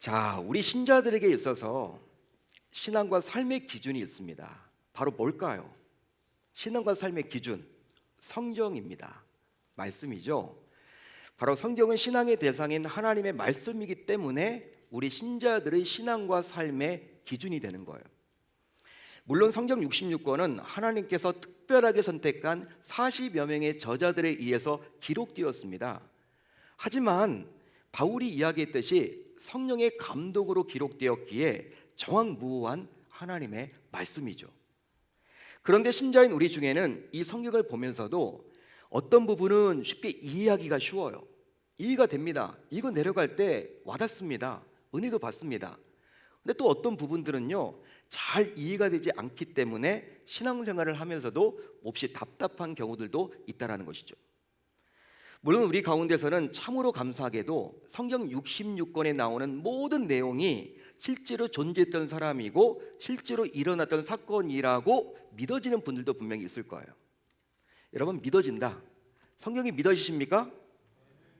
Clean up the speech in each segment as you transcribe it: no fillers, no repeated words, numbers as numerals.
자, 우리 신자들에게 있어서 신앙과 삶의 기준이 있습니다. 바로 뭘까요? 신앙과 삶의 기준, 성경입니다. 말씀이죠. 바로 성경은 신앙의 대상인 하나님의 말씀이기 때문에 우리 신자들의 신앙과 삶의 기준이 되는 거예요. 물론 성경 66권은 하나님께서 특별하게 선택한 40여 명의 저자들에 의해서 기록되었습니다. 하지만 바울이 이야기했듯이 성령의 감독으로 기록되었기에 정확무후한 하나님의 말씀이죠. 그런데 신자인 우리 중에는 이 성경을 보면서도 어떤 부분은 쉽게 이해하기가 쉬워요. 이해가 됩니다. 이거 내려갈 때 와닿습니다. 은혜도 받습니다. 근데 또 어떤 부분들은요, 잘 이해가 되지 않기 때문에 신앙생활을 하면서도 몹시 답답한 경우들도 있다는 것이죠. 물론 우리 가운데서는 참으로 감사하게도 성경 66권에 나오는 모든 내용이 실제로 존재했던 사람이고 실제로 일어났던 사건이라고 믿어지는 분들도 분명히 있을 거예요. 여러분, 믿어진다. 성경이 믿어지십니까?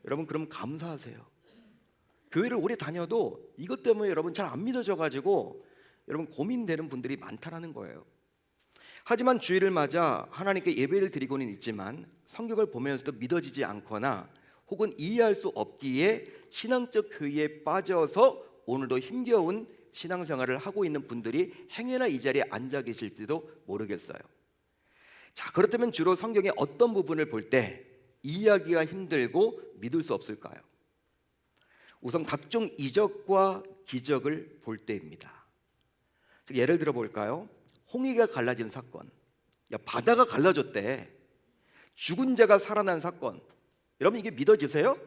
여러분, 그럼 감사하세요. 교회를 오래 다녀도 이것 때문에 여러분 잘 안 믿어져가지고 여러분 고민되는 분들이 많다라는 거예요. 하지만 주일을 맞아 하나님께 예배를 드리고는 있지만 성경을 보면서도 믿어지지 않거나 혹은 이해할 수 없기에 신앙적 교회에 빠져서 오늘도 힘겨운 신앙생활을 하고 있는 분들이 행여나 이 자리에 앉아 계실지도 모르겠어요. 자, 그렇다면 주로 성경의 어떤 부분을 볼 때 이해하기가 힘들고 믿을 수 없을까요? 우선 각종 이적과 기적을 볼 때입니다. 예를 들어 볼까요? 홍해가 갈라진 사건, 바다가 갈라졌대. 죽은 자가 살아난 사건, 여러분 이게 믿어지세요?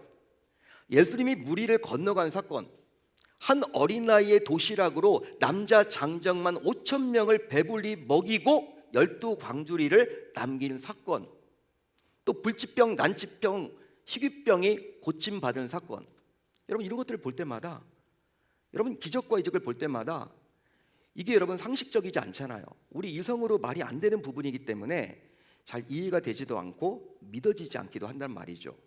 예수님이 물 위를 건너간 사건, 한 어린아이의 도시락으로 남자 장정만 5천 명을 배불리 먹이고 12광주리를 남긴 사건, 또 불치병, 난치병, 희귀병이 고침받은 사건, 여러분 이런 것들을 볼 때마다, 여러분 기적과 이적을 볼 때마다 이게 여러분 상식적이지 않잖아요. 우리 이성으로 말이 안 되는 부분이기 때문에 잘 이해가 되지도 않고 믿어지지 않기도 한단 말이죠.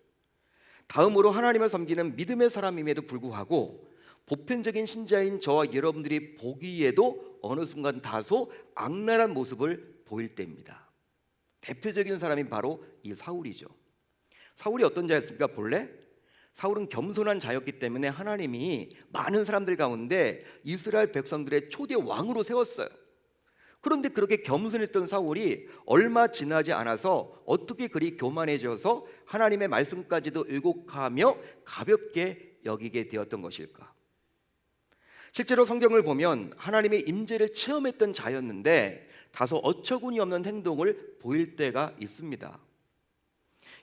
다음으로 하나님을 섬기는 믿음의 사람임에도 불구하고 보편적인 신자인 저와 여러분들이 보기에도 어느 순간 다소 악랄한 모습을 보일 때입니다. 대표적인 사람이 바로 이 사울이죠. 사울이 어떤 자였습니까? 본래 사울은 겸손한 자였기 때문에 하나님이 많은 사람들 가운데 이스라엘 백성들의 초대 왕으로 세웠어요. 그런데 그렇게 겸손했던 사울이 얼마 지나지 않아서 어떻게 그리 교만해져서 하나님의 말씀까지도 왜곡하며 가볍게 여기게 되었던 것일까? 실제로 성경을 보면 하나님의 임재를 체험했던 자였는데 다소 어처구니 없는 행동을 보일 때가 있습니다.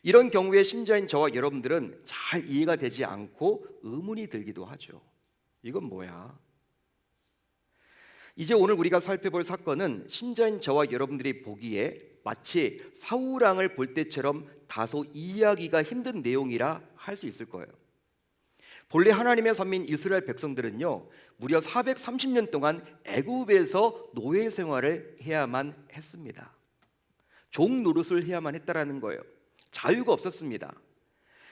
이런 경우에 신자인 저와 여러분들은 잘 이해가 되지 않고 의문이 들기도 하죠. 이건 뭐야? 이제 오늘 우리가 살펴볼 사건은 신자인 저와 여러분들이 보기에 마치 사울왕을 볼 때처럼 다소 이해하기가 힘든 내용이라 할 수 있을 거예요. 본래 하나님의 선민 이스라엘 백성들은요, 무려 430년 동안 애굽에서 노예 생활을 해야만 했습니다. 종 노릇을 해야만 했다라는 거예요. 자유가 없었습니다.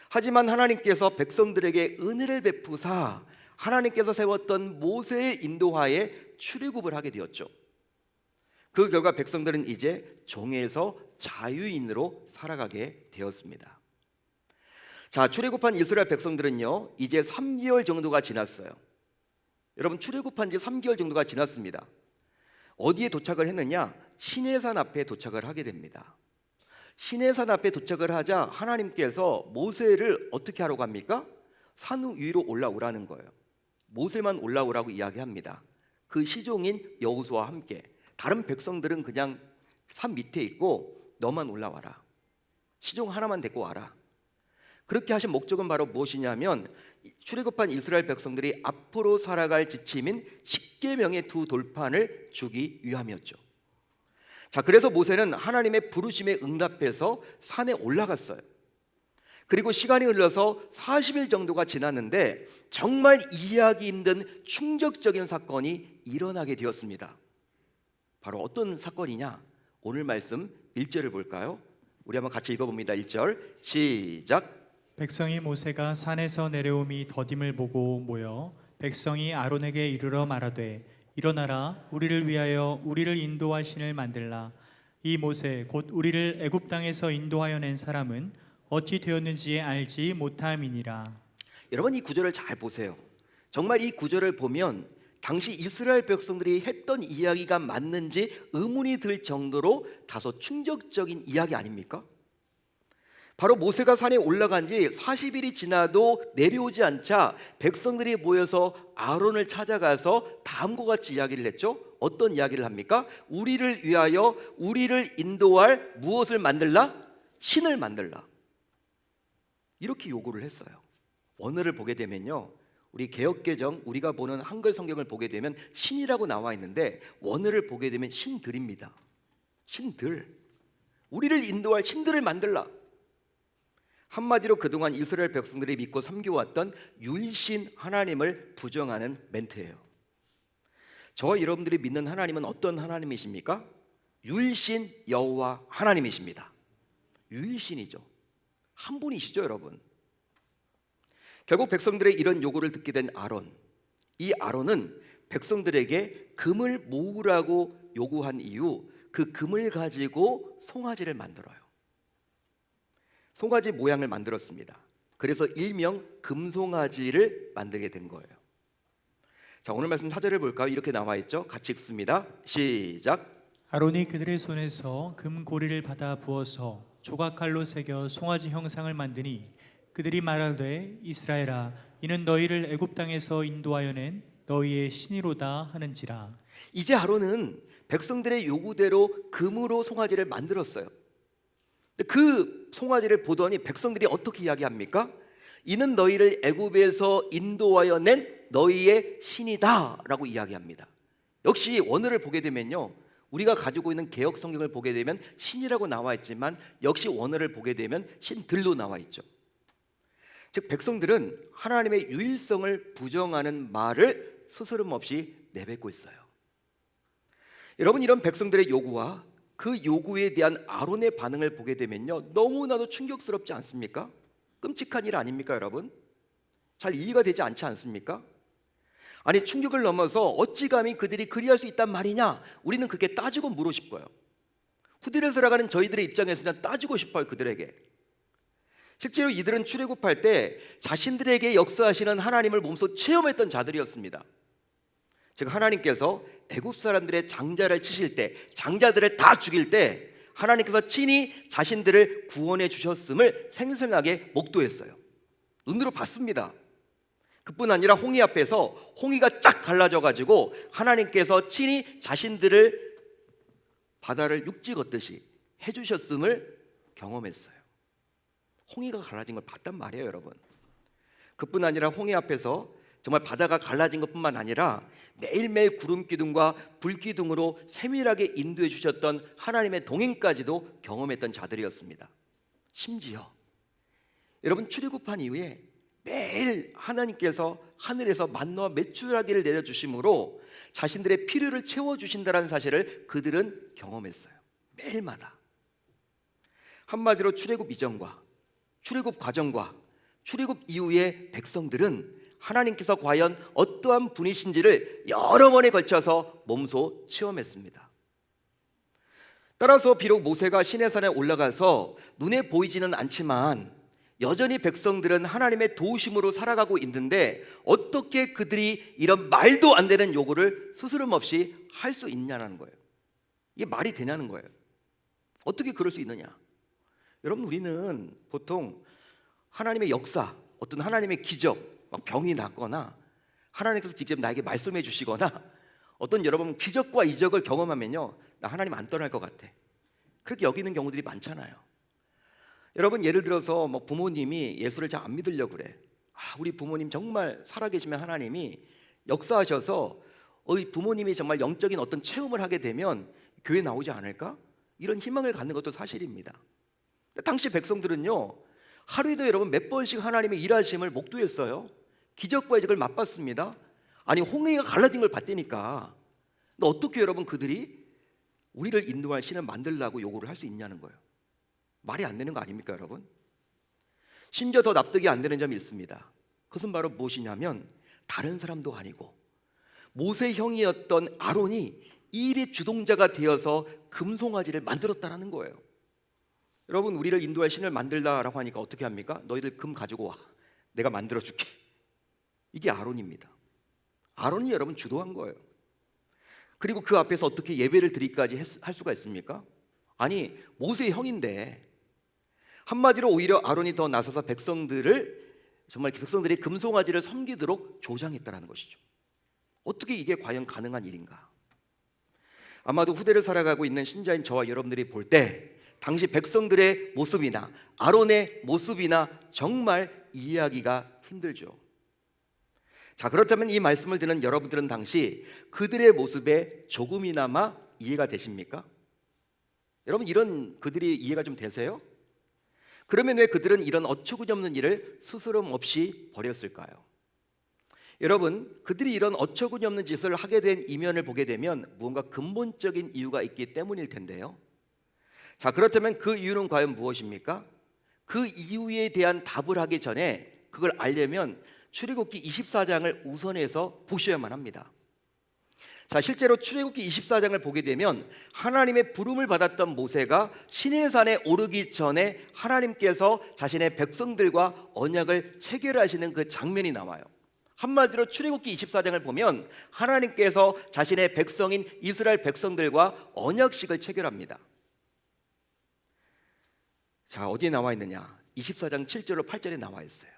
하지만 하나님께서 백성들에게 은혜를 베푸사 하나님께서 세웠던 모세의 인도하에 출애굽을 하게 되었죠. 그 결과 백성들은 이제 종에서 자유인으로 살아가게 되었습니다. 자, 출애굽한 이스라엘 백성들은요, 이제 3개월 정도가 지났어요. 여러분, 출애굽한 지 3개월 정도가 지났습니다. 어디에 도착을 했느냐? 시내산 앞에 도착을 하게 됩니다. 시내산 앞에 도착을 하자 하나님께서 모세를 어떻게 하라고 합니까? 산 위로 올라오라는 거예요. 모세만 올라오라고 이야기합니다. 그 시종인 여호수아와 함께. 다른 백성들은 그냥 산 밑에 있고 너만 올라와라. 시종 하나만 데리고 와라. 그렇게 하신 목적은 바로 무엇이냐면 출애굽한 이스라엘 백성들이 앞으로 살아갈 지침인 10계명의 두 돌판을 주기 위함이었죠. 자, 그래서 모세는 하나님의 부르심에 응답해서 산에 올라갔어요. 그리고 시간이 흘러서 40일 정도가 지났는데 정말 이해하기 힘든 충격적인 사건이 일어나게 되었습니다. 바로 어떤 사건이냐? 오늘 말씀 1절을 볼까요? 우리 한번 같이 읽어봅니다. 1절 시작. 백성이 모세가 산에서 내려옴이 더딤을 보고 모여 백성이 아론에게 이르러 말하되 일어나라 우리를 위하여 우리를 인도할 신을 만들라. 이 모세 곧 우리를 애굽 땅에서 인도하여 낸 사람은 어찌 되었는지 알지 못함이니라. 여러분 이 구절을 잘 보세요. 정말 이 구절을 보면 당시 이스라엘 백성들이 했던 이야기가 맞는지 의문이 들 정도로 다소 충격적인 이야기 아닙니까? 바로 모세가 산에 올라간 지 40일이 지나도 내려오지 않자 백성들이 모여서 아론을 찾아가서 다음과 같이 이야기를 했죠. 어떤 이야기를 합니까? 우리를 위하여 우리를 인도할 무엇을 만들라? 신을 만들라. 이렇게 요구를 했어요. 원어를 보게 되면요, 우리 개역개정 우리가 보는 한글 성경을 보게 되면 신이라고 나와 있는데 원어를 보게 되면 신들입니다. 신들, 우리를 인도할 신들을 만들라. 한마디로 그동안 이스라엘 백성들이 믿고 섬겨왔던 유일신 하나님을 부정하는 멘트예요. 저와 여러분들이 믿는 하나님은 어떤 하나님이십니까? 유일신 여호와 하나님이십니다. 유일신이죠. 한 분이시죠, 여러분. 결국 백성들의 이런 요구를 듣게 된 아론, 이 아론은 백성들에게 금을 모으라고 요구한 이유, 그 금을 가지고 송아지를 만들어요. 송아지 모양을 만들었습니다. 그래서 일명 금송아지를 만들게 된 거예요. 자, 오늘 말씀 4절을 볼까요? 이렇게 나와 있죠. 같이 읽습니다. 시작. 아론이 그들의 손에서 금고리를 받아 부어서 조각칼로 새겨 송아지 형상을 만드니 그들이 말하되 이스라엘아 이는 너희를 애굽 땅에서 인도하여 낸 너희의 신이로다 하는지라. 이제 아론은 백성들의 요구대로 금으로 송아지를 만들었어요. 그 송아지를 보더니 백성들이 어떻게 이야기합니까? 이는 너희를 애굽에서 인도하여 낸 너희의 신이다 라고 이야기합니다. 역시 원어를 보게 되면요, 우리가 가지고 있는 개역 성경을 보게 되면 신이라고 나와 있지만 역시 원어를 보게 되면 신들로 나와 있죠. 즉 백성들은 하나님의 유일성을 부정하는 말을 스스럼 없이 내뱉고 있어요. 여러분, 이런 백성들의 요구와 그 요구에 대한 아론의 반응을 보게 되면요, 너무나도 충격스럽지 않습니까? 끔찍한 일 아닙니까, 여러분? 잘 이해가 되지 않지 않습니까? 아니, 충격을 넘어서 어찌 감히 그들이 그리할 수 있단 말이냐? 우리는 그렇게 따지고 물어 싶어요. 후대를 살아가는 저희들의 입장에서는 따지고 싶어요, 그들에게. 실제로 이들은 출애굽할 때 자신들에게 역사하시는 하나님을 몸소 체험했던 자들이었습니다. 즉 하나님께서 애굽 사람들의 장자를 치실 때, 장자들을 다 죽일 때 하나님께서 친히 자신들을 구원해 주셨음을 생생하게 목도했어요. 눈으로 봤습니다. 그뿐 아니라 홍해 앞에서 홍해가 쫙 갈라져 가지고 하나님께서 친히 자신들을 바다를 육지 걷듯이 해주셨음을 경험했어요. 홍해가 갈라진 걸 봤단 말이에요, 여러분. 그뿐 아니라 홍해 앞에서 정말 바다가 갈라진 것뿐만 아니라 매일매일 구름 기둥과 불 기둥으로 세밀하게 인도해 주셨던 하나님의 동행까지도 경험했던 자들이었습니다. 심지어 여러분, 출애굽한 이후에 매일 하나님께서 하늘에서 만나와 메추라기를 내려주심으로 자신들의 필요를 채워주신다는 사실을 그들은 경험했어요. 매일마다. 한마디로 출애굽 이전과 출애굽 과정과 출애굽 이후의 백성들은 하나님께서 과연 어떠한 분이신지를 여러 번에 걸쳐서 몸소 체험했습니다. 따라서 비록 모세가 시내산에 올라가서 눈에 보이지는 않지만 여전히 백성들은 하나님의 도우심으로 살아가고 있는데 어떻게 그들이 이런 말도 안 되는 요구를 스스럼 없이 할 수 있냐는 거예요. 이게 말이 되냐는 거예요. 어떻게 그럴 수 있느냐? 여러분, 우리는 보통 하나님의 역사, 어떤 하나님의 기적, 막 병이 낫거나 하나님께서 직접 나에게 말씀해 주시거나 어떤 여러분 기적과 이적을 경험하면요, 나 하나님 안 떠날 것 같아, 그렇게 여기는 경우들이 많잖아요. 여러분, 예를 들어서 뭐 부모님이 예수를 잘 안 믿으려고 그래. 우리 부모님 정말 살아계시면 하나님이 역사하셔서 부모님이 정말 영적인 어떤 체험을 하게 되면 교회 나오지 않을까? 이런 희망을 갖는 것도 사실입니다. 당시 백성들은요, 하루에도 여러분 몇 번씩 하나님의 일하심을 목도했어요. 기적과 이적을 맛봤습니다. 아니, 홍해가 갈라진 걸 봤다니까. 근데 어떻게 여러분 그들이 우리를 인도할 신을 만들라고 요구를 할 수 있냐는 거예요. 말이 안 되는 거 아닙니까, 여러분? 심지어 더 납득이 안 되는 점이 있습니다. 그것은 바로 무엇이냐면 다른 사람도 아니고 모세 형이었던 아론이 이 일의 주동자가 되어서 금송아지를 만들었다라는 거예요. 여러분, 우리를 인도할 신을 만들다라고 하니까 어떻게 합니까? 너희들 금 가지고 와, 내가 만들어줄게. 이게 아론입니다. 아론이 여러분 주도한 거예요. 그리고 그 앞에서 어떻게 예배를 드리기까지 할 수가 있습니까? 아니, 모세의 형인데, 한마디로 오히려 아론이 더 나서서 백성들이 금송아지를 섬기도록 조장했다는 것이죠. 어떻게 이게 과연 가능한 일인가? 아마도 후대를 살아가고 있는 신자인 저와 여러분들이 볼 때 당시 백성들의 모습이나 아론의 모습이나 정말 이해하기가 힘들죠. 자, 그렇다면 이 말씀을 듣는 여러분들은 당시 그들의 모습에 조금이나마 이해가 되십니까? 여러분, 이런 그들이 이해가 좀 되세요? 그러면 왜 그들은 이런 어처구니없는 일을 스스럼 없이 벌였을까요? 여러분, 그들이 이런 어처구니없는 짓을 하게 된 이면을 보게 되면 무언가 근본적인 이유가 있기 때문일 텐데요. 자, 그렇다면 그 이유는 과연 무엇입니까? 그 이유에 대한 답을 하기 전에 그걸 알려면 출애굽기 24장을 우선해서 보셔야만 합니다. 자, 실제로 출애굽기 24장을 보게 되면 하나님의 부름을 받았던 모세가 시내산에 오르기 전에 하나님께서 자신의 백성들과 언약을 체결하시는 그 장면이 나와요. 한마디로 출애굽기 24장을 보면 하나님께서 자신의 백성인 이스라엘 백성들과 언약식을 체결합니다. 자, 어디에 나와 있느냐? 24장 7절로 8절에 나와 있어요.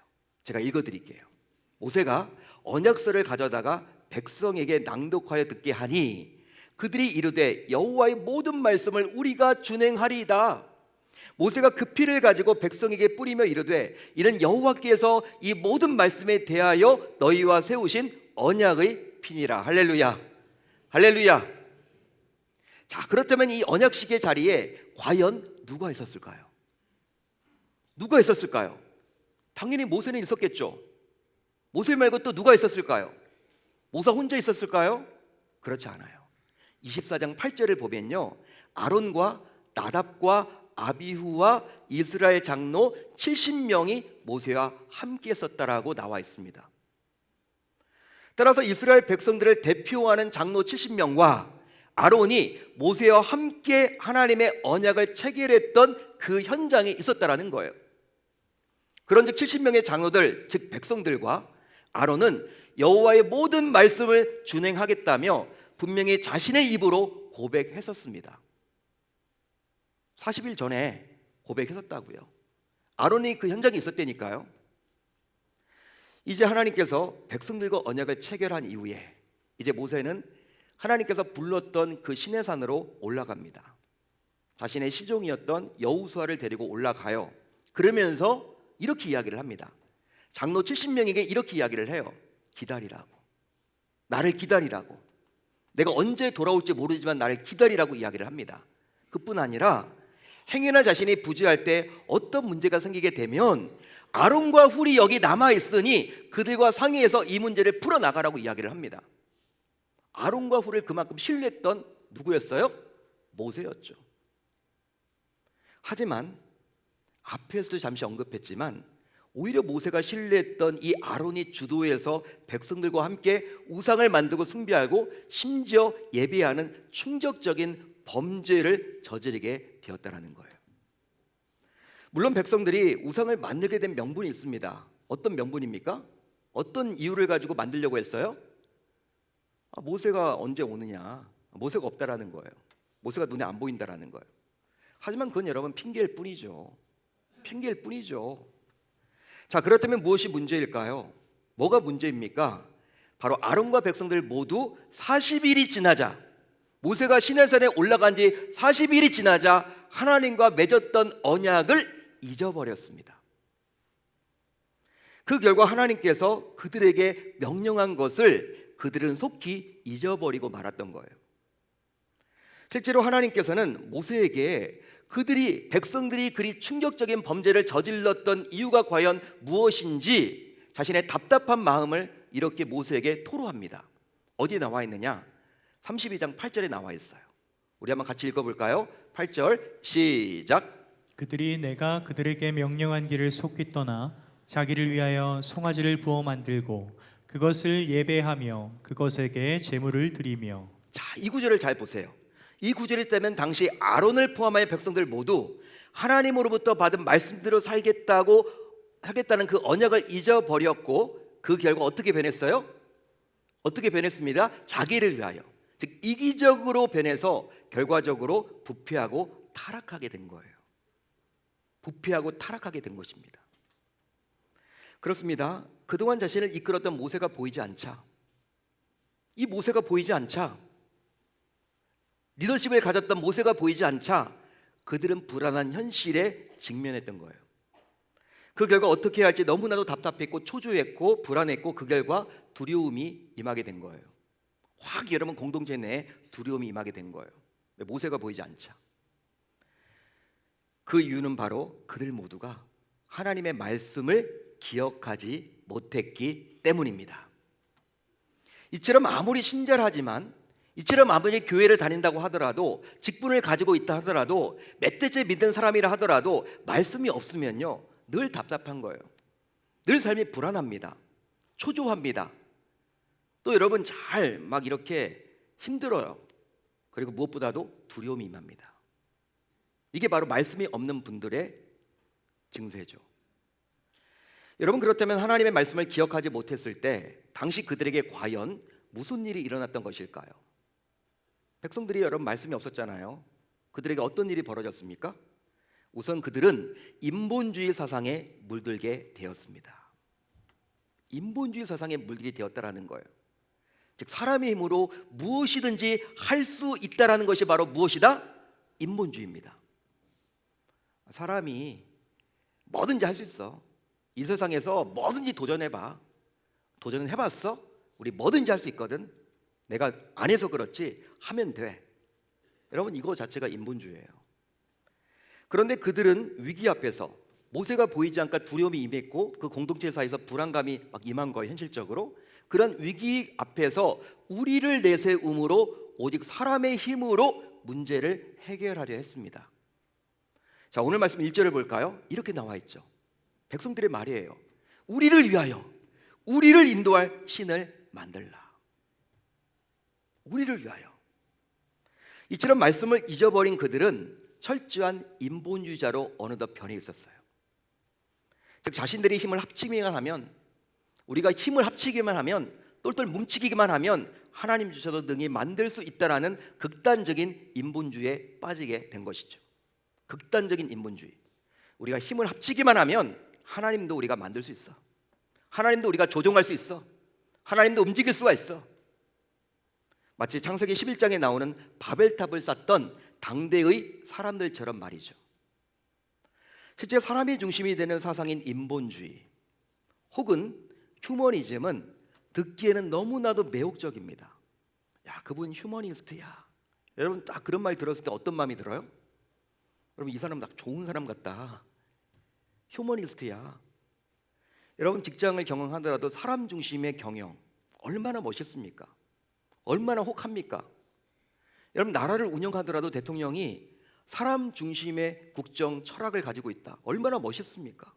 제가 읽어드릴게요. 모세가 언약서를 가져다가 백성에게 낭독하여 듣게 하니 그들이 이르되 여호와의 모든 말씀을 우리가 준행하리이다. 모세가 그 피를 가지고 백성에게 뿌리며 이르되 이는 여호와께서 이 모든 말씀에 대하여 너희와 세우신 언약의 피니라. 할렐루야, 할렐루야. 자, 그렇다면 이 언약식의 자리에 과연 누가 있었을까요? 누가 있었을까요? 당연히 모세는 있었겠죠. 모세 말고 또 누가 있었을까요? 모세 혼자 있었을까요? 그렇지 않아요. 24장 8절을 보면요, 아론과 나답과 아비후와 이스라엘 장로 70명이 모세와 함께 있었다라고 나와 있습니다. 따라서 이스라엘 백성들을 대표하는 장로 70명과 아론이 모세와 함께 하나님의 언약을 체결했던 그 현장에 있었다라는 거예요. 그런즉 70명의 장로들, 즉 백성들과 아론은 여호와의 모든 말씀을 준행하겠다며 분명히 자신의 입으로 고백했었습니다. 40일 전에 고백했었다고요. 아론이 그 현장에 있었다니까요. 이제 하나님께서 백성들과 언약을 체결한 이후에 이제 모세는 하나님께서 불렀던 그 시내산으로 올라갑니다. 자신의 시종이었던 여호수아를 데리고 올라가요. 그러면서 이렇게 이야기를 합니다. 장로 70명에게 이렇게 이야기를 해요. 기다리라고, 나를 기다리라고, 내가 언제 돌아올지 모르지만 나를 기다리라고 이야기를 합니다. 그뿐 아니라 행여나 자신이 부주할 때 어떤 문제가 생기게 되면 아론과 훌이 여기 남아있으니 그들과 상의해서 이 문제를 풀어나가라고 이야기를 합니다. 아론과 훌을 그만큼 신뢰했던 누구였어요? 모세였죠. 하지만 앞에서도 잠시 언급했지만 오히려 모세가 신뢰했던 이 아론이 주도해서 백성들과 함께 우상을 만들고 숭배하고 심지어 예배하는 충격적인 범죄를 저지르게 되었다는 거예요. 물론 백성들이 우상을 만들게 된 명분이 있습니다. 어떤 명분입니까? 어떤 이유를 가지고 만들려고 했어요? 모세가 언제 오느냐, 모세가 없다라는 거예요. 모세가 눈에 안 보인다라는 거예요. 하지만 그건 여러분 핑계일 뿐이죠. 핑계일 뿐이죠. 자, 그렇다면 무엇이 문제일까요? 뭐가 문제입니까? 바로 아론과 백성들 모두 40일이 지나자, 모세가 시내산에 올라간 지 40일이 지나자 하나님과 맺었던 언약을 잊어버렸습니다. 그 결과 하나님께서 그들에게 명령한 것을 그들은 속히 잊어버리고 말았던 거예요. 실제로 하나님께서는 모세에게 백성들이 그리 충격적인 범죄를 저질렀던 이유가 과연 무엇인지 자신의 답답한 마음을 이렇게 모세에게 토로합니다. 어디에 나와 있느냐? 32장 8절에 나와 있어요. 우리 한번 같이 읽어볼까요? 8절 시작. 그들이 내가 그들에게 명령한 길을 속히 떠나 자기를 위하여 송아지를 부어 만들고 그것을 예배하며 그것에게 제물을 드리며. 자, 이 구절을 잘 보세요. 이 구절이 때문에 당시 아론을 포함하여 백성들 모두 하나님으로부터 받은 말씀대로 하겠다는 그 언약을 잊어버렸고, 그 결과 어떻게 변했어요? 어떻게 변했습니다? 자기를 위하여, 즉 이기적으로 변해서 결과적으로 부패하고 타락하게 된 거예요. 부패하고 타락하게 된 것입니다. 그렇습니다. 그동안 자신을 이끌었던 모세가 보이지 않자, 이 모세가 보이지 않자, 리더십을 가졌던 모세가 보이지 않자 그들은 불안한 현실에 직면했던 거예요. 그 결과 어떻게 해야 할지 너무나도 답답했고 초조했고 불안했고, 그 결과 두려움이 임하게 된 거예요. 확 여러분 공동체 내에 두려움이 임하게 된 거예요. 왜? 모세가 보이지 않자. 그 이유는 바로 그들 모두가 하나님의 말씀을 기억하지 못했기 때문입니다. 이처럼 아무리 친절하지만, 이처럼 아무리 교회를 다닌다고 하더라도, 직분을 가지고 있다 하더라도, 몇 대째 믿는 사람이라 하더라도 말씀이 없으면요 늘 답답한 거예요. 늘 삶이 불안합니다. 초조합니다. 또 여러분 잘 막 이렇게 힘들어요. 그리고 무엇보다도 두려움이 임합니다. 이게 바로 말씀이 없는 분들의 증세죠. 여러분, 그렇다면 하나님의 말씀을 기억하지 못했을 때 당시 그들에게 과연 무슨 일이 일어났던 것일까요? 백성들이 여러분 말씀이 없었잖아요. 그들에게 어떤 일이 벌어졌습니까? 우선 그들은 인본주의 사상에 물들게 되었습니다. 인본주의 사상에 물들게 되었다라는 거예요. 즉 사람의 힘으로 무엇이든지 할 수 있다라는 것이 바로 무엇이다? 인본주의입니다. 사람이 뭐든지 할 수 있어. 이 세상에서 뭐든지 도전해봐. 도전은 해봤어? 우리 뭐든지 할 수 있거든. 내가 안 해서 그렇지 하면 돼. 여러분, 이거 자체가 인본주의예요. 그런데 그들은 위기 앞에서 모세가 보이지 않고 두려움이 임했고, 그 공동체 사이에서 불안감이 막 임한 거예요. 현실적으로 그런 위기 앞에서 우리를 내세움으로 오직 사람의 힘으로 문제를 해결하려 했습니다. 자, 오늘 말씀 1절을 볼까요? 이렇게 나와 있죠. 백성들의 말이에요. 우리를 위하여, 우리를 인도할 신을 만들라. 우리를 위하여. 이처럼 말씀을 잊어버린 그들은 철저한 인본주의자로 어느덧 변해 있었어요. 즉 자신들의 힘을 합치기만 하면, 우리가 힘을 합치기만 하면, 똘똘 뭉치기만 하면 하나님조차도 능히 만들 수 있다라는 극단적인 인본주의에 빠지게 된 것이죠. 극단적인 인본주의. 우리가 힘을 합치기만 하면 하나님도 우리가 만들 수 있어. 하나님도 우리가 조종할 수 있어. 하나님도 움직일 수가 있어. 마치 창세기 11장에 나오는 바벨탑을 쌓던 당대의 사람들처럼 말이죠. 실제 사람이 중심이 되는 사상인 인본주의 혹은 휴머니즘은 듣기에는 너무나도 매혹적입니다. 야, 그분 휴머니스트야. 여러분 딱 그런 말 들었을 때 어떤 마음이 들어요? 여러분, 이 사람 딱 좋은 사람 같다. 휴머니스트야. 여러분, 직장을 경영하더라도 사람 중심의 경영 얼마나 멋있습니까? 얼마나 혹합니까? 여러분, 나라를 운영하더라도 대통령이 사람 중심의 국정 철학을 가지고 있다. 얼마나 멋있습니까?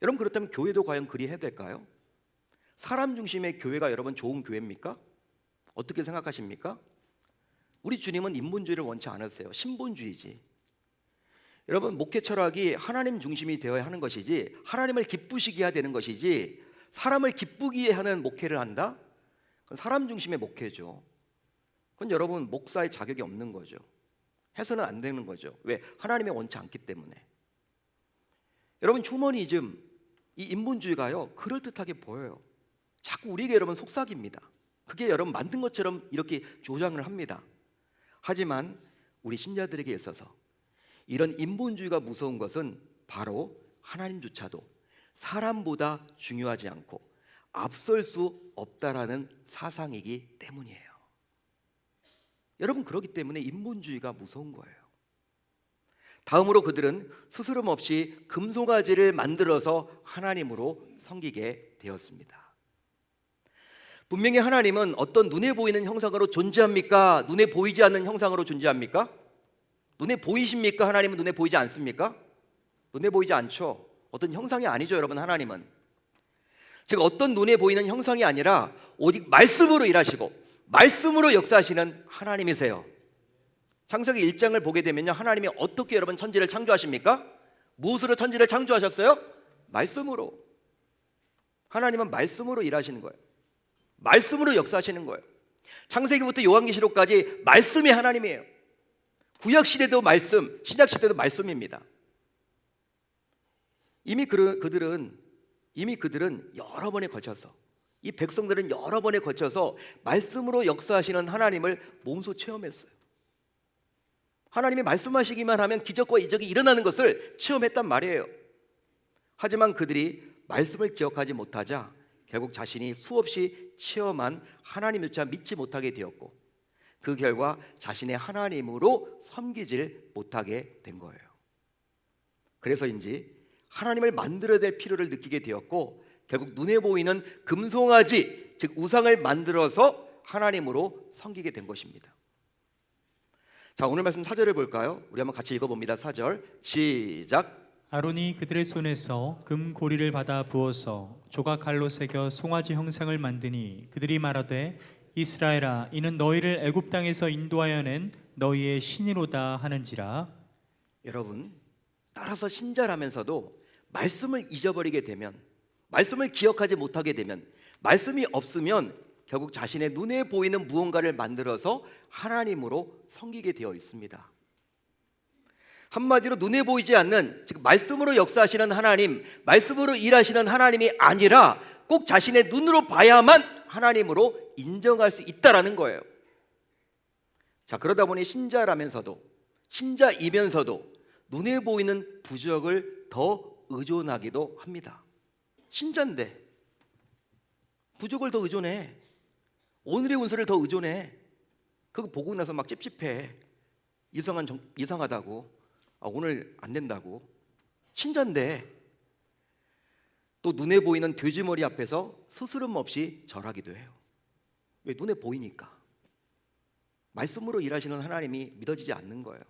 여러분, 그렇다면 교회도 과연 그리 해야 될까요? 사람 중심의 교회가 여러분 좋은 교회입니까? 어떻게 생각하십니까? 우리 주님은 인본주의를 원치 않으세요. 신본주의지. 여러분, 목회 철학이 하나님 중심이 되어야 하는 것이지, 하나님을 기쁘시게 해야 되는 것이지, 사람을 기쁘게 하는 목회를 한다? 그건 사람 중심의 목회죠. 그건 여러분 목사의 자격이 없는 거죠. 해서는 안 되는 거죠. 왜? 하나님이 원치 않기 때문에. 여러분, 휴머니즘, 이 인본주의가요 그럴듯하게 보여요. 자꾸 우리에게 여러분 속삭입니다. 그게 여러분 만든 것처럼 이렇게 조장을 합니다. 하지만 우리 신자들에게 있어서 이런 인본주의가 무서운 것은 바로 하나님조차도 사람보다 중요하지 않고 앞설 수 없다라는 사상이기 때문이에요. 여러분, 그렇기 때문에 인본주의가 무서운 거예요. 다음으로 그들은 스스럼 없이 금송아지를 만들어서 하나님으로 섬기게 되었습니다. 분명히 하나님은 어떤 눈에 보이는 형상으로 존재합니까? 눈에 보이지 않는 형상으로 존재합니까? 눈에 보이십니까? 하나님은 눈에 보이지 않습니까? 눈에 보이지 않죠. 어떤 형상이 아니죠, 여러분. 하나님은 즉 어떤 눈에 보이는 형상이 아니라 오직 말씀으로 일하시고 말씀으로 역사하시는 하나님이세요. 창세기 1장을 보게 되면요, 하나님이 어떻게 여러분 천지를 창조하십니까? 무엇으로 천지를 창조하셨어요? 말씀으로. 하나님은 말씀으로 일하시는 거예요. 말씀으로 역사하시는 거예요. 창세기부터 요한계시록까지 말씀이 하나님이에요. 구약시대도 말씀, 신약시대도 말씀입니다. 이미 그들은 여러 번에 걸쳐서, 이 백성들은 여러 번에 걸쳐서 말씀으로 역사하시는 하나님을 몸소 체험했어요. 하나님이 말씀하시기만 하면 기적과 이적이 일어나는 것을 체험했단 말이에요. 하지만 그들이 말씀을 기억하지 못하자 결국 자신이 수없이 체험한 하나님조차 믿지 못하게 되었고, 그 결과 자신의 하나님으로 섬기질 못하게 된 거예요. 그래서인지 하나님을 만들어야 될 필요를 느끼게 되었고, 결국 눈에 보이는 금송아지, 즉 우상을 만들어서 하나님으로 섬기게 된 것입니다. 자, 오늘 말씀 4절을 볼까요? 우리 한번 같이 읽어봅니다. 4절 시작. 아론이 그들의 손에서 금 고리를 받아 부어서 조각칼로 새겨 송아지 형상을 만드니 그들이 말하되 이스라엘아, 이는 너희를 애굽 땅에서 인도하여 낸 너희의 신이로다 하는지라. 여러분, 따라서 신자라면서도 말씀을 잊어버리게 되면, 말씀을 기억하지 못하게 되면, 말씀이 없으면 결국 자신의 눈에 보이는 무언가를 만들어서 하나님으로 섬기게 되어 있습니다. 한마디로 눈에 보이지 않는, 즉 말씀으로 역사하시는 하나님, 말씀으로 일하시는 하나님이 아니라 꼭 자신의 눈으로 봐야만 하나님으로 인정할 수 있다라는 거예요. 자, 그러다 보니 신자라면서도, 신자이면서도 눈에 보이는 부적을 더 의존하기도 합니다. 신자인데 부적을 더 의존해. 오늘의 운세를 더 의존해. 그거 보고 나서 막 찝찝해. 이상하다고. 오늘 안 된다고. 신자인데 또 눈에 보이는 돼지머리 앞에서 스스럼 없이 절하기도 해요. 왜? 눈에 보이니까. 말씀으로 일하시는 하나님이 믿어지지 않는 거예요.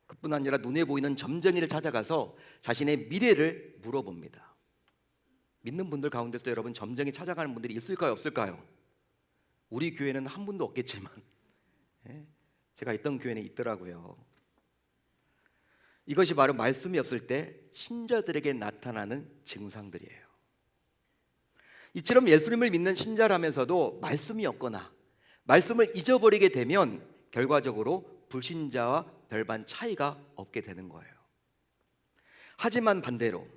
그뿐 아니라 눈에 보이는 점쟁이를 찾아가서 자신의 미래를 물어봅니다. 믿는 분들 가운데서 여러분 점쟁이 찾아가는 분들이 있을까요, 없을까요? 우리 교회는 한 분도 없겠지만 제가 있던 교회는 있더라고요. 이것이 바로 말씀이 없을 때 신자들에게 나타나는 증상들이에요. 이처럼 예수님을 믿는 신자라면서도 말씀이 없거나 말씀을 잊어버리게 되면 결과적으로 불신자와 별반 차이가 없게 되는 거예요. 하지만 반대로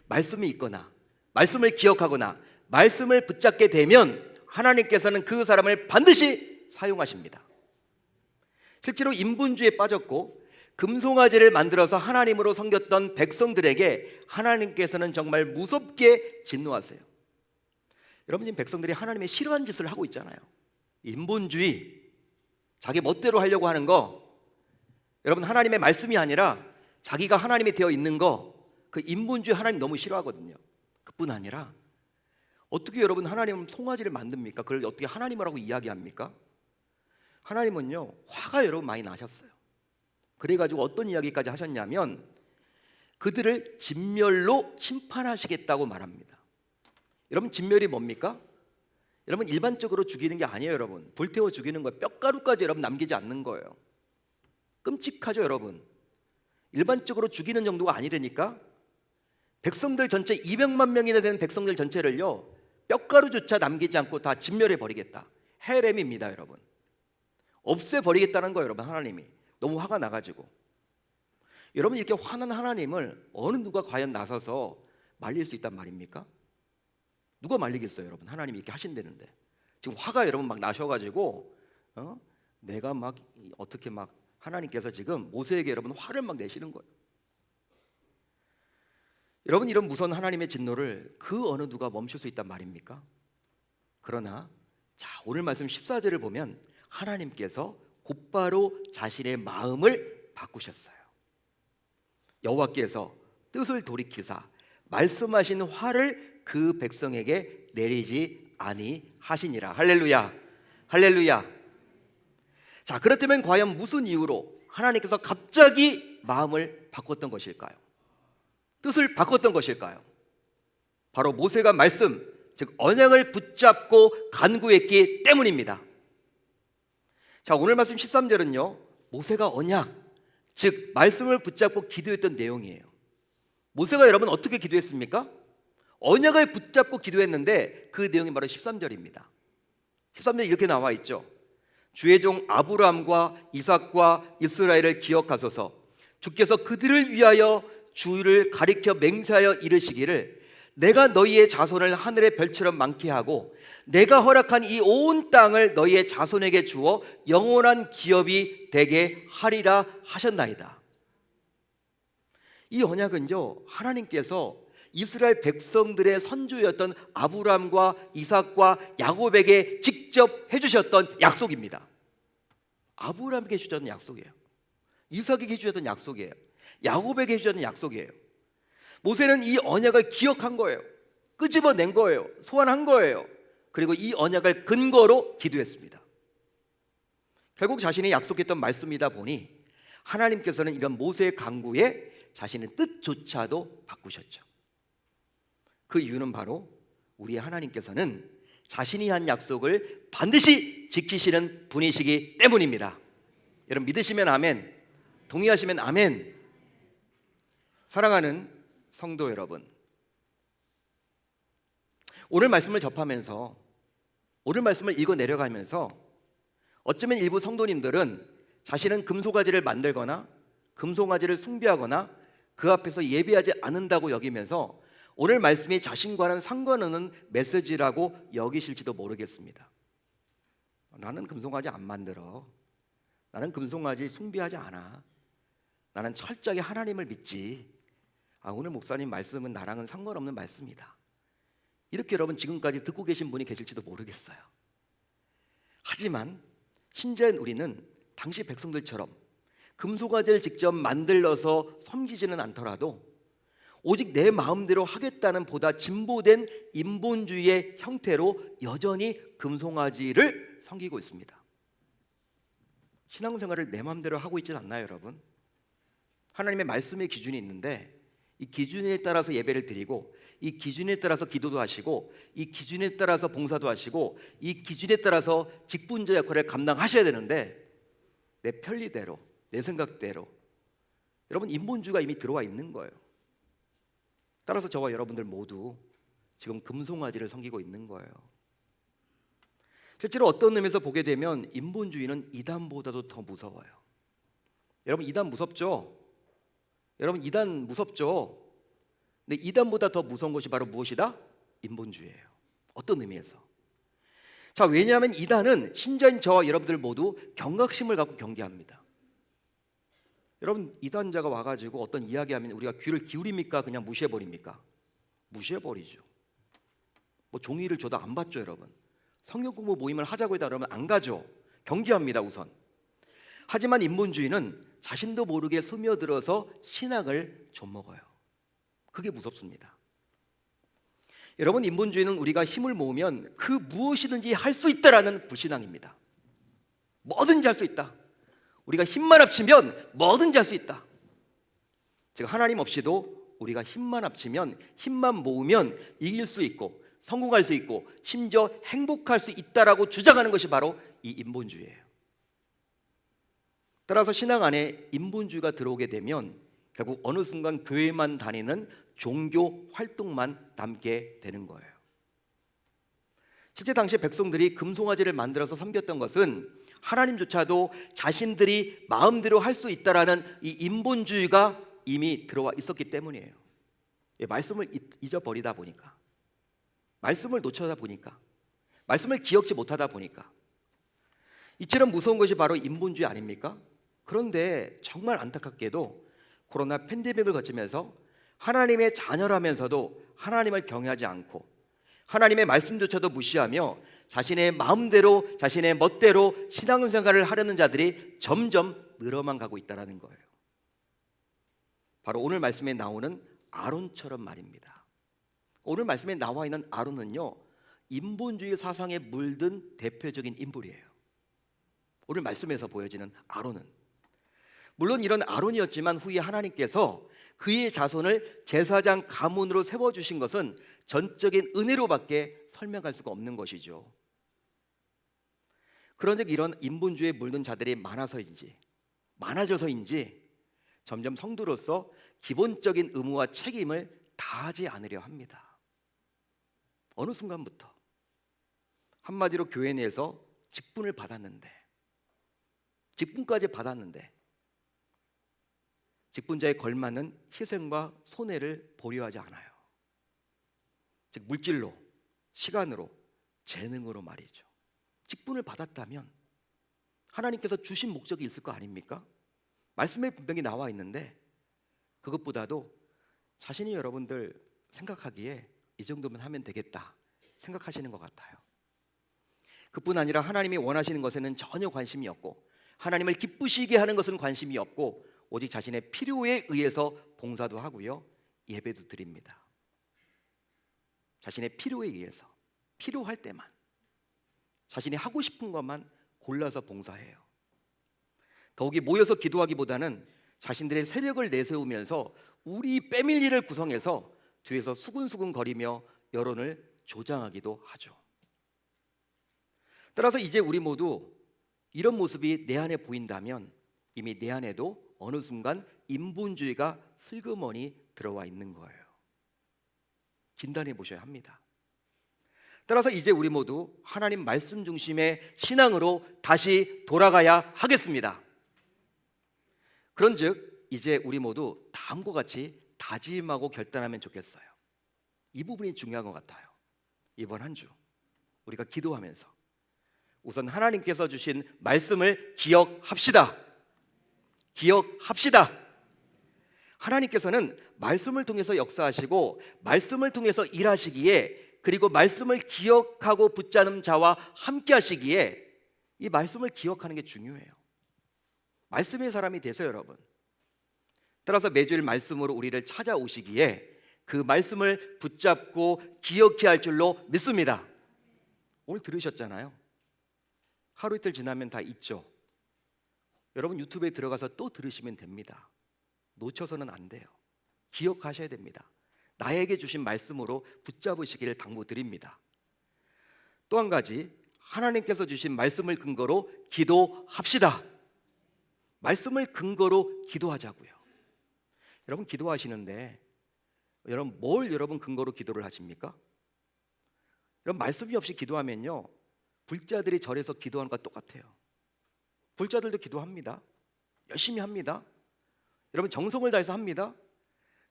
말씀이 있거나 말씀을 기억하거나 말씀을 붙잡게 되면 하나님께서는 그 사람을 반드시 사용하십니다. 실제로 인본주의에 빠졌고 금송아지를 만들어서 하나님으로 섬겼던 백성들에게 하나님께서는 정말 무섭게 진노하세요. 여러분, 지금 백성들이 하나님의 싫어하는 짓을 하고 있잖아요. 인본주의, 자기 멋대로 하려고 하는 거, 여러분 하나님의 말씀이 아니라 자기가 하나님이 되어 있는 거, 그 인본주의 하나님 너무 싫어하거든요. 그뿐 아니라 어떻게 여러분 하나님은 송아지를 만듭니까? 그걸 어떻게 하나님이라고 이야기합니까? 하나님은요, 화가 여러분 많이 나셨어요. 그래가지고 어떤 이야기까지 하셨냐면 그들을 진멸로 심판하시겠다고 말합니다. 여러분, 진멸이 뭡니까? 여러분, 일반적으로 죽이는 게 아니에요. 여러분, 불태워 죽이는 거예요. 뼈가루까지 여러분 남기지 않는 거예요. 끔찍하죠 여러분. 일반적으로 죽이는 정도가 아니라니까. 백성들 전체 200만 명이나 되는 백성들 전체를요, 뼈가루조차 남기지 않고 다 진멸해 버리겠다. 헤렘입니다 여러분. 없애버리겠다는 거예요 여러분. 하나님이 너무 화가 나가지고. 여러분, 이렇게 화난 하나님을 어느 누가 과연 나서서 말릴 수 있단 말입니까? 누가 말리겠어요 여러분? 하나님이 이렇게 하신다는데. 지금 화가 여러분 막 나셔가지고 내가 막 어떻게 막 하나님께서 지금 모세에게 여러분 화를 막 내시는 거예요. 여러분, 이런 무서운 하나님의 진노를 그 어느 누가 멈출 수 있단 말입니까? 그러나 자, 오늘 말씀 14절을 보면 하나님께서 곧바로 자신의 마음을 바꾸셨어요. 여호와께서 뜻을 돌이키사 말씀하신 화를 그 백성에게 내리지 아니하시니라. 할렐루야, 할렐루야. 자, 그렇다면 과연 무슨 이유로 하나님께서 갑자기 마음을 바꿨던 것일까요? 뜻을 바꿨던 것일까요? 바로 모세가 말씀, 즉 언약을 붙잡고 간구했기 때문입니다. 자, 오늘 말씀 13절은요, 모세가 언약, 즉 말씀을 붙잡고 기도했던 내용이에요. 모세가 여러분 어떻게 기도했습니까? 언약을 붙잡고 기도했는데 그 내용이 바로 13절입니다. 13절 이렇게 나와 있죠. 주의 종 아브라함과 이삭과 이스라엘을 기억하소서. 주께서 그들을 위하여 주를 가리켜 맹세하여 이르시기를 내가 너희의 자손을 하늘의 별처럼 많게 하고 내가 허락한 이 온 땅을 너희의 자손에게 주어 영원한 기업이 되게 하리라 하셨나이다. 이 언약은요, 하나님께서 이스라엘 백성들의 선조였던 아브라함과 이삭과 야곱에게 직접 해주셨던 약속입니다. 아브라함에게 해주셨던 약속이에요. 이삭에게 해주셨던 약속이에요. 야곱에게 해주셨던 약속이에요. 모세는 이 언약을 기억한 거예요. 끄집어낸 거예요. 소환한 거예요. 그리고 이 언약을 근거로 기도했습니다. 결국 자신이 약속했던 말씀이다 보니 하나님께서는 이런 모세의 간구에 자신의 뜻조차도 바꾸셨죠. 그 이유는 바로 우리 하나님께서는 자신이 한 약속을 반드시 지키시는 분이시기 때문입니다. 여러분 믿으시면 아멘, 동의하시면 아멘. 사랑하는 성도 여러분, 오늘 말씀을 접하면서, 오늘 말씀을 읽어 내려가면서 어쩌면 일부 성도님들은 자신은 금송아지를 만들거나 금송아지를 숭배하거나 그 앞에서 예배하지 않는다고 여기면서 오늘 말씀이 자신과는 상관없는 메시지라고 여기실지도 모르겠습니다. 나는 금송아지 안 만들어. 나는 금송아지 숭배하지 않아. 나는 철저하게 하나님을 믿지. 오늘 목사님 말씀은 나랑은 상관없는 말씀이다. 이렇게 여러분 지금까지 듣고 계신 분이 계실지도 모르겠어요. 하지만 신자인 우리는 당시 백성들처럼 금송아지를 직접 만들어서 섬기지는 않더라도 오직 내 마음대로 하겠다는 보다 진보된 인본주의의 형태로 여전히 금송아지를 섬기고 있습니다. 신앙생활을 내 마음대로 하고 있지는 않나요, 여러분? 하나님의 말씀의 기준이 있는데 이 기준에 따라서 예배를 드리고 이 기준에 따라서 기도도 하시고 이 기준에 따라서 봉사도 하시고 이 기준에 따라서 직분자 역할을 감당하셔야 되는데 내 편리대로, 내 생각대로, 여러분 인본주의가 이미 들어와 있는 거예요. 따라서 저와 여러분들 모두 지금 금송아지를 섬기고 있는 거예요. 실제로 어떤 의미에서 보게 되면 인본주의는 이단보다도 더 무서워요. 여러분 이단 무섭죠? 여러분 이단 무섭죠? 근데 이단보다 더 무서운 것이 바로 무엇이다? 인본주의예요. 어떤 의미에서? 자, 왜냐하면 이단은 신자인 저와 여러분들 모두 경각심을 갖고 경계합니다. 여러분 이단자가 와가지고 어떤 이야기하면 우리가 귀를 기울입니까? 그냥 무시해버립니까? 무시해버리죠. 뭐 종이를 줘도 안 받죠, 여러분. 성경 공부 모임을 하자고 해도 여러분 안 가죠. 경계합니다, 우선. 하지만 인본주의는 자신도 모르게 스며들어서 신앙을 좀먹어요. 그게 무섭습니다. 여러분 인본주의는 우리가 힘을 모으면 그 무엇이든지 할 수 있다라는 불신앙입니다. 뭐든지 할 수 있다. 우리가 힘만 합치면 뭐든지 할 수 있다. 즉 하나님 없이도 우리가 힘만 합치면, 힘만 모으면 이길 수 있고 성공할 수 있고 심지어 행복할 수 있다라고 주장하는 것이 바로 이 인본주의예요. 따라서 신앙 안에 인본주의가 들어오게 되면 결국 어느 순간 교회만 다니는 종교 활동만 남게 되는 거예요. 실제 당시 백성들이 금송아지를 만들어서 섬겼던 것은 하나님조차도 자신들이 마음대로 할 수 있다라는 이 인본주의가 이미 들어와 있었기 때문이에요. 말씀을 잊어버리다 보니까, 말씀을 놓쳐다 보니까, 말씀을 기억지 못하다 보니까 이처럼 무서운 것이 바로 인본주의 아닙니까? 그런데 정말 안타깝게도 코로나 팬데믹을 거치면서 하나님의 자녀라면서도 하나님을 경외하지 않고 하나님의 말씀조차도 무시하며 자신의 마음대로, 자신의 멋대로 신앙생활을 하려는 자들이 점점 늘어만 가고 있다는 거예요. 바로 오늘 말씀에 나오는 아론처럼 말입니다. 오늘 말씀에 나와 있는 아론은요, 인본주의 사상에 물든 대표적인 인물이에요. 오늘 말씀에서 보여지는 아론은, 물론 이런 아론이었지만 후에 하나님께서 그의 자손을 제사장 가문으로 세워주신 것은 전적인 은혜로밖에 설명할 수가 없는 것이죠. 그런즉 이런 인본주의에 물든 자들이 많아져서인지 점점 성도로서 기본적인 의무와 책임을 다하지 않으려 합니다. 어느 순간부터 한마디로 교회 내에서 직분까지 받았는데 직분자에 걸맞는 희생과 손해를 보려하지 않아요. 즉 물질로, 시간으로, 재능으로 말이죠. 직분을 받았다면 하나님께서 주신 목적이 있을 거 아닙니까? 말씀에 분명히 나와 있는데 그것보다도 자신이 여러분들 생각하기에 이 정도면 하면 되겠다 생각하시는 것 같아요. 그뿐 아니라 하나님이 원하시는 것에는 전혀 관심이 없고 하나님을 기쁘시게 하는 것은 관심이 없고 오직 자신의 필요에 의해서 봉사도 하고요, 예배도 드립니다. 자신의 필요에 의해서, 필요할 때만, 자신이 하고 싶은 것만 골라서 봉사해요. 더욱이 모여서 기도하기보다는 자신들의 세력을 내세우면서 우리 패밀리를 구성해서 뒤에서 수근수근 거리며 여론을 조장하기도 하죠. 따라서 이제 우리 모두 이런 모습이 내 안에 보인다면 이미 내 안에도 어느 순간 인본주의가 슬그머니 들어와 있는 거예요. 진단해 보셔야 합니다. 따라서 이제 우리 모두 하나님 말씀 중심의 신앙으로 다시 돌아가야 하겠습니다. 그런즉 이제 우리 모두 다음과 같이 다짐하고 결단하면 좋겠어요. 이 부분이 중요한 것 같아요. 이번 한 주 우리가 기도하면서 우선 하나님께서 주신 말씀을 기억합시다. 하나님께서는 말씀을 통해서 역사하시고 말씀을 통해서 일하시기에, 그리고 말씀을 기억하고 붙잡는 자와 함께 하시기에 이 말씀을 기억하는 게 중요해요. 말씀의 사람이 되세요, 여러분. 따라서 매주일 말씀으로 우리를 찾아오시기에 그 말씀을 붙잡고 기억해야 할 줄로 믿습니다. 오늘 들으셨잖아요. 하루 이틀 지나면 다 잊죠. 여러분 유튜브에 들어가서 또 들으시면 됩니다. 놓쳐서는 안 돼요. 기억하셔야 됩니다. 나에게 주신 말씀으로 붙잡으시기를 당부드립니다. 또 한 가지, 하나님께서 주신 말씀을 근거로 기도합시다. 말씀을 근거로 기도하자고요. 여러분 기도하시는데 여러분 근거로 기도를 하십니까? 여러분 말씀이 없이 기도하면요, 불자들이 절에서 기도하는 것과 똑같아요. 불자들도 기도합니다. 열심히 합니다. 여러분 정성을 다해서 합니다.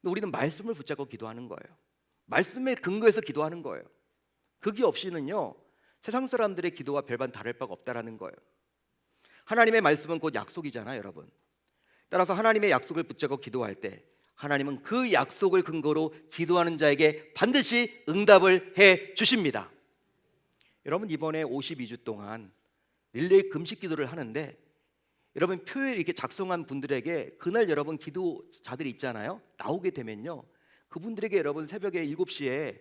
근데 우리는 말씀을 붙잡고 기도하는 거예요. 말씀에 근거해서 기도하는 거예요. 그게 없이는요, 세상 사람들의 기도와 별반 다를 바가 없다라는 거예요. 하나님의 말씀은 곧 약속이잖아요, 여러분. 따라서 하나님의 약속을 붙잡고 기도할 때 하나님은 그 약속을 근거로 기도하는 자에게 반드시 응답을 해 주십니다. 여러분 이번에 52주 동안 릴레이 금식 기도를 하는데 여러분 표에 이렇게 작성한 분들에게 그날 여러분 기도자들이 있잖아요. 나오게 되면요, 그분들에게 여러분 새벽에 7시에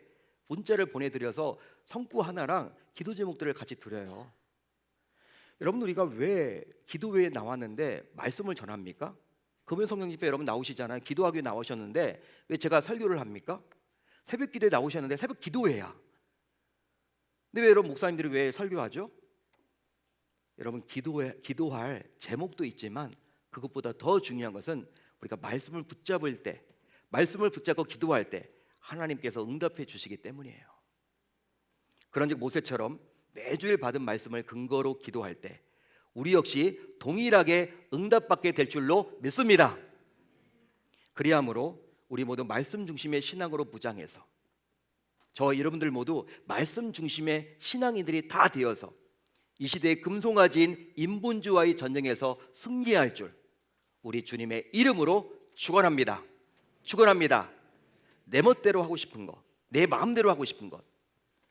문자를 보내드려서 성구 하나랑 기도 제목들을 같이 드려요. 여러분 우리가 왜 기도회에 나왔는데 말씀을 전합니까? 금요 성령 집회 여러분 나오시잖아요. 기도하기 위해 나오셨는데 왜 제가 설교를 합니까? 새벽 기도에 나오셨는데 새벽 기도회야. 근데 왜 여러분 목사님들이 왜 설교하죠? 여러분 기도할 제목도 있지만 그것보다 더 중요한 것은 우리가 말씀을 붙잡을 때, 말씀을 붙잡고 기도할 때 하나님께서 응답해 주시기 때문이에요. 그런즉 모세처럼 매주일 받은 말씀을 근거로 기도할 때 우리 역시 동일하게 응답받게 될 줄로 믿습니다. 그리하므로 우리 모두 말씀 중심의 신앙으로 무장해서 저 여러분들 모두 말씀 중심의 신앙인들이 다 되어서 이 시대의 금송아지인 인본주의와의 전쟁에서 승리할 줄 우리 주님의 이름으로 축원합니다. 축원합니다. 내 멋대로 하고 싶은 것, 내 마음대로 하고 싶은 것,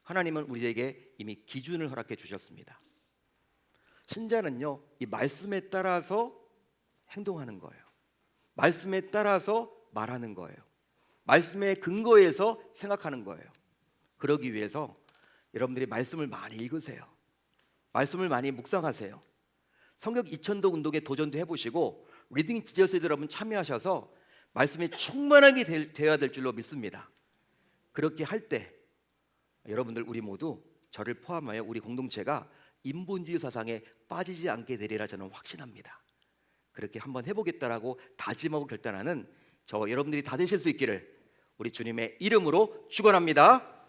하나님은 우리에게 이미 기준을 허락해 주셨습니다. 신자는요, 이 말씀에 따라서 행동하는 거예요. 말씀에 따라서 말하는 거예요. 말씀에 근거해서 생각하는 거예요. 그러기 위해서 여러분들이 말씀을 많이 읽으세요. 말씀을 많이 묵상하세요. 성경 2000도 운동에 도전도 해보시고 리딩 지저스에 여러분 참여하셔서 말씀이 충만하게 되어야 될 줄로 믿습니다. 그렇게 할 때 여러분들 우리 모두 저를 포함하여 우리 공동체가 인본주의 사상에 빠지지 않게 되리라 저는 확신합니다. 그렇게 한번 해보겠다라고 다짐하고 결단하는 저 여러분들이 다 되실 수 있기를 우리 주님의 이름으로 축원합니다.